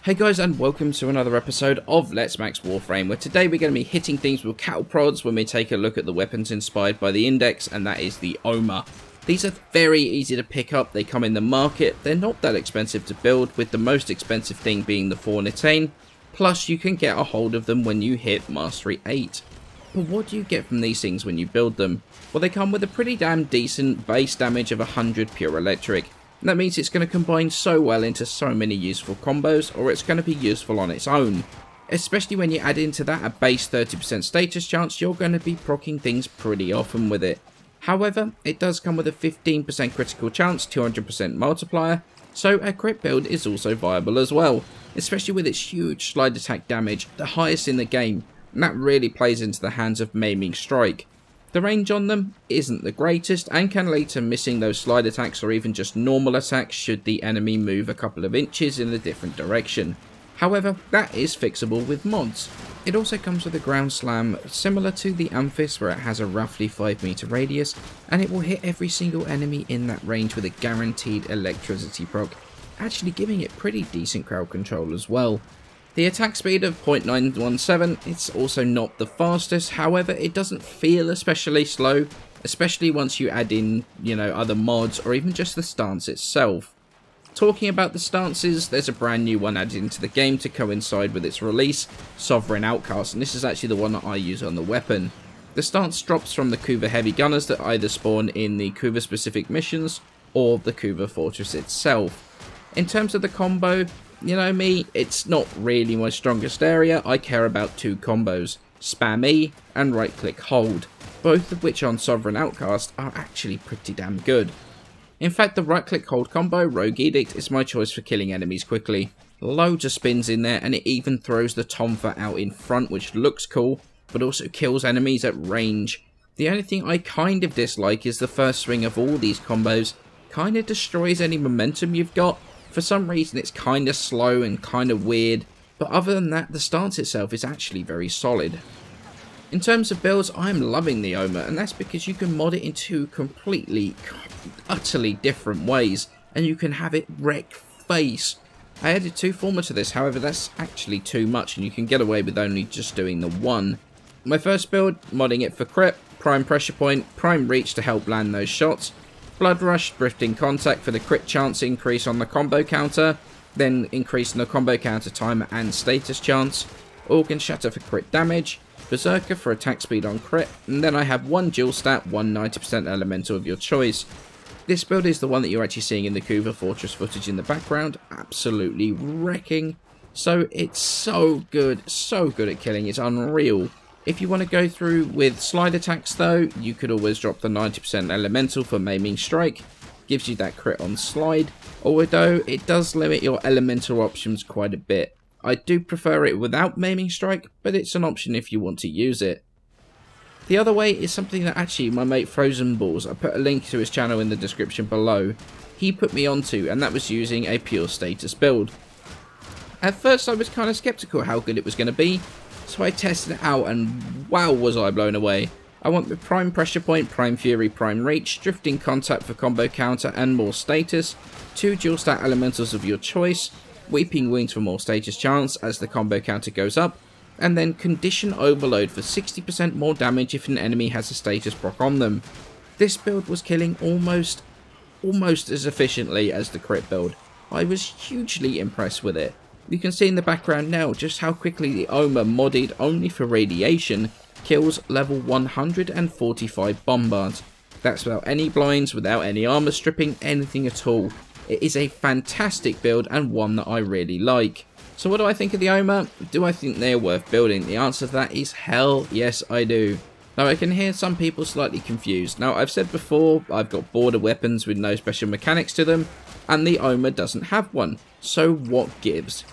Hey guys, and welcome to another episode of Let's Max Warframe, where today we're going to be hitting things with cattle prods when we take a look at the weapons inspired by the index, and that is the Ohma. These are very easy to pick up, they come in the market, they're not that expensive to build, with the most expensive thing being the Fornitane, plus you can get a hold of them when you hit Mastery 8. But what do you get from these things when you build them? Well, they come with a pretty damn decent base damage of 100 pure electric. And that means it's going to combine so well into so many useful combos, or it's going to be useful on its own. Especially when you add into that a base 30% status chance, you're going to be proccing things pretty often with it. However, it does come with a 15% critical chance, 200% multiplier, so a crit build is also viable as well, especially with its huge slide attack damage, the highest in the game, and that really plays into the hands of Maiming Strike. The range on them isn't the greatest and can lead to missing those slide attacks or even just normal attacks should the enemy move a couple of inches in a different direction. However, that is fixable with mods. It also comes with a ground slam similar to the tonfas, where it has a roughly 5 meter radius and it will hit every single enemy in that range with a guaranteed electricity proc, actually giving it pretty decent crowd control as well. The attack speed of 0.917, it's also not the fastest, however it doesn't feel especially slow, especially once you add in, other mods or even just the stance itself. Talking about the stances, there's a brand new one added into the game to coincide with its release, Sovereign Outcast, and this is actually the one that I use on the weapon. The stance drops from the Kuva heavy gunners that either spawn in the Kuva specific missions or the Kuva fortress itself. In terms of the combo, you know me, it's not really my strongest area. I care about two combos, Spam E and right click hold, both of which on Sovereign Outcast are actually pretty damn good. In fact, the right click hold combo, Rogue Edict, is my choice for killing enemies quickly. Loads of spins in there, and it even throws the tonfa out in front, which looks cool, but also kills enemies at range. The only thing I kind of dislike is the first swing of all these combos kind of destroys any momentum you've got. For some reason it's kind of slow and kind of weird, but other than that, the stance itself is actually very solid. In terms of builds, I'm loving the Ohma, and that's because you can mod it in two completely, utterly different ways, and you can have it wreck face. I added two former to this, however that's actually too much, and you can get away with only just doing the one. My first build, modding it for crit, prime pressure point, prime reach to help land those shots, Blood Rush, Drifting Contact for the crit chance increase on the combo counter, then increasing the combo counter timer and status chance, Organ Shatter for crit damage, Berserker for attack speed on crit, and then I have one dual stat, one 90% elemental of your choice. This build is the one that you're actually seeing in the Kuva Fortress footage in the background, absolutely wrecking. So it's so good at killing, it's unreal. If you want to go through with slide attacks though, you could always drop the 90% elemental for Maiming Strike, gives you that crit on slide, although it does limit your elemental options quite a bit. I do prefer it without Maiming Strike, but it's an option if you want to use it. The other way is something that actually my mate Frozen Balls, I put a link to his channel in the description below, he put me onto, and that was using a pure status build. At first I was kind of skeptical how good it was going to be, so I tested it out and wow was I blown away. I went with Prime Pressure Point, Prime Fury, Prime Reach, Drifting Contact for combo counter and more status, two dual stat elementals of your choice, Weeping Wounds for more status chance as the combo counter goes up, and then Condition Overload for 60% more damage if an enemy has a status proc on them. This build was killing almost as efficiently as the crit build. I was hugely impressed with it. You can see in the background now just how quickly the Ohma, modded only for radiation, kills level 145 bombards. That's without any blinds, without any armor stripping, anything at all. It is a fantastic build and one that I really like. So what do I think of the Ohma? Do I think they're worth building? The answer to that is hell yes I do. Now I can hear some people slightly confused. Now I've said before, I've got border weapons with no special mechanics to them, and the Ohma doesn't have one. So what gives?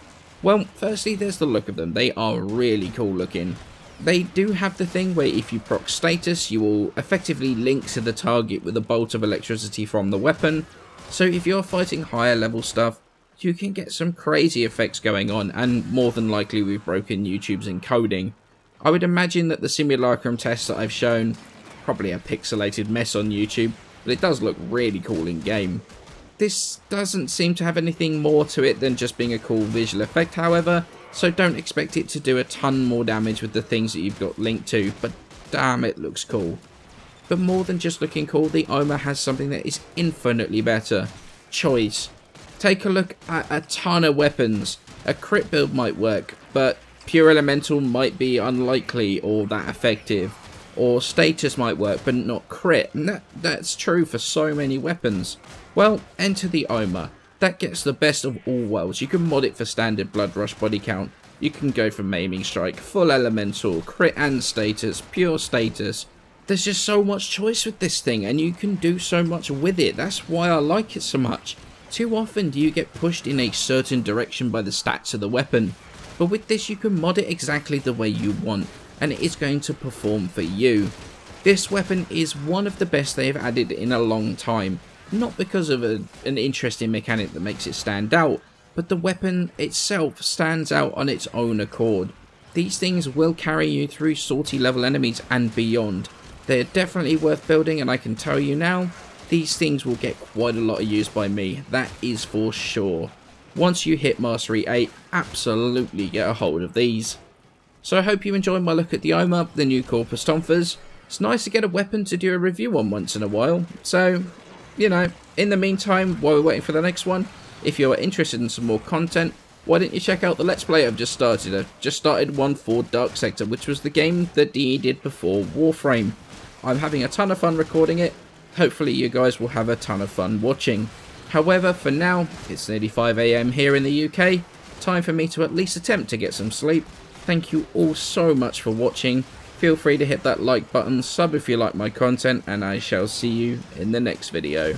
Well, firstly there's the look of them. They are really cool looking. They do have the thing where if you proc status, you will effectively link to the target with a bolt of electricity from the weapon. So if you're fighting higher level stuff, you can get some crazy effects going on, and more than likely we've broken YouTube's encoding. I would imagine that the simulacrum test that I've shown, probably a pixelated mess on YouTube, but it does look really cool in game. This doesn't seem to have anything more to it than just being a cool visual effect, however, so don't expect it to do a ton more damage with the things that you've got linked to, but damn, it looks cool. But more than just looking cool, the Ohma has something that is infinitely better. Choice. Take a look at a ton of weapons. A crit build might work, but pure elemental might be unlikely or that effective. Or status might work, but not crit. And that's true for so many weapons. Well, enter the Ohma. That gets the best of all worlds. You can mod it for standard blood rush body count. You can go for maiming strike, full elemental, crit and status, pure status. There's just so much choice with this thing, and you can do so much with it. That's why I like it so much. Too often do you get pushed in a certain direction by the stats of the weapon, but with this you can mod it exactly the way you want, and it is going to perform for you. This weapon is one of the best they have added in a long time, not because of an interesting mechanic that makes it stand out, but the weapon itself stands out on its own accord. These things will carry you through salty level enemies and beyond. They are definitely worth building, and I can tell you now, these things will get quite a lot of use by me, that is for sure. Once you hit Mastery 8, absolutely get a hold of these. So I hope you enjoyed my look at the Ohma, the new Corpus tonfas. It's nice to get a weapon to do a review on once in a while, so, you know, in the meantime, while we're waiting for the next one, if you're interested in some more content, why don't you check out the Let's Play I've just started. I've just started one for Dark Sector, which was the game that DE did before Warframe. I'm having a ton of fun recording it. Hopefully you guys will have a ton of fun watching. However, for now, it's nearly 5 AM here in the UK. Time for me to at least attempt to get some sleep. Thank you all so much for watching. Feel free to hit that like button, sub if you like my content, and I shall see you in the next video.